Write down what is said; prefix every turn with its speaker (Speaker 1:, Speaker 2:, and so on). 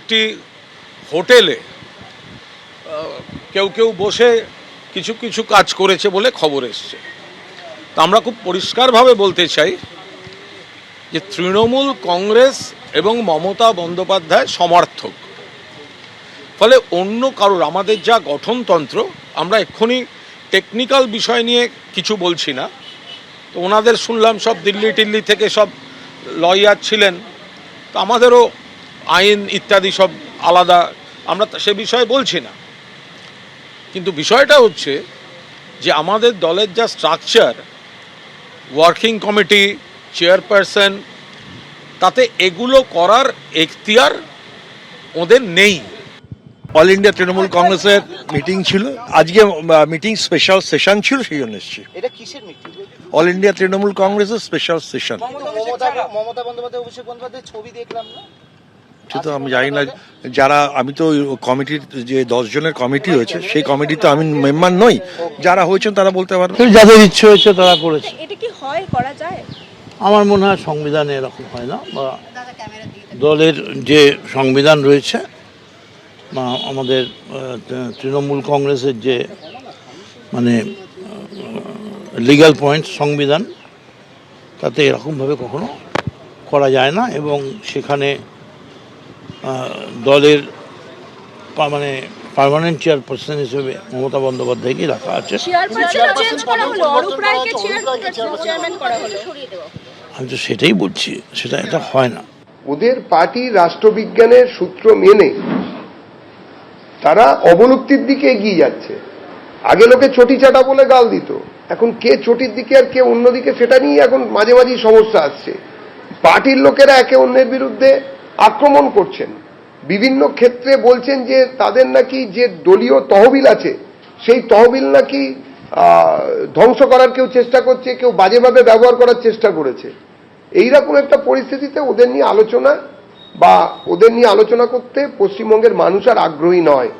Speaker 1: একটি হোটেলে কেউ কেউ বসে কিছু কিছু কাজ করেছে বলে খবর এসছে। তা আমরা খুব পরিষ্কারভাবে বলতে চাই যে তৃণমূল কংগ্রেস এবং মমতা বন্দ্যোপাধ্যায় সমর্থক। ফলে অন্য কারোর, আমাদের যা গঠনতন্ত্র, আমরা এক্ষুনি টেকনিক্যাল বিষয় নিয়ে কিছু বলছি না। তো ওনাদের শুনলাম সব দিল্লি থেকে সব লয়ার ছিলেন, তো আমাদেরও আইন ইত্যাদি সব আলাদা, আমরা সে বিষয়ে বলছি না। কিন্তু বিষয়টা হচ্ছে যে আমাদের দলের যা স্ট্রাকচার, ওয়ার্কিং কমিটি, চেয়ারপারসন, তাতে এগুলো করার এখতিয়ার ওদের নেই।
Speaker 2: অল ইন্ডিয়া তৃণমূল কংগ্রেসের মিটিং ছিল আজকে, মিটিং স্পেশাল সেশন ছিল, সেই জন্য এসেছি।
Speaker 3: এটা কিসের মিটিং?
Speaker 2: অল ইন্ডিয়া তৃণমূল কংগ্রেসের স্পেশাল সেশন।
Speaker 3: মমতা বন্দ্যোপাধ্যায়, অভিষেক বন্দ্যোপাধ্যায়ের ছবি দেখলাম না,
Speaker 2: সেটা আমি জানি না। যারা, আমি তো কমিটির যে 10 জনের কমিটি হয়েছে সেই কমিটিতে আমি মেম্বার নই, যারা হয়েছেন তারা বলতে পারবে।
Speaker 4: যাদের ইচ্ছে হয়েছে তারা করেছে।
Speaker 5: এটা কি হয়, করা যায়?
Speaker 4: আমার মনে হয় সংবিধানে এরকম হয় না, বা দলের যে সংবিধান রয়েছে বা আমাদের তৃণমূল কংগ্রেসের যে মানে লিগ্যাল পয়েন্ট সংবিধান, তাতে এরকমভাবে কখনো করা যায় না। এবং সেখানে দলের মানে পার্মানেন্ট চেয়ারপারসন হিসেবে মমতা বন্দ্যোপাধ্যায়কে রাখা আছে। আমি তো সেটাই বলছি, এটা হয় না।
Speaker 6: ওদের পার্টি রাষ্ট্রবিজ্ঞানের সূত্র মেনে তারা অবলুপ্তির দিকে এগিয়ে যাচ্ছে। আগে লোকে চটি চাটা বলে গাল দিত, এখন কে চটির দিকে আর কে অন্যদিকে সেটা নিয়ে এখন মাঝে মাঝেই সমস্যা আসছে। পার্টির লোকেরা একে অন্যের বিরুদ্ধে আক্রমণ করছেন, বিভিন্ন ক্ষেত্রে বলছেন যে তাদের নাকি যে দলীয় তহবিল আছে সেই তহবিল নাকি ধ্বংস করার কেউ চেষ্টা করছে, কেউ বাজেভাবে ব্যবহার করার চেষ্টা করেছে। এইরকম একটা পরিস্থিতিতে ওদের নিয়ে আলোচনা করতে পশ্চিমবঙ্গের মানুষ আর আগ্রহী নয়।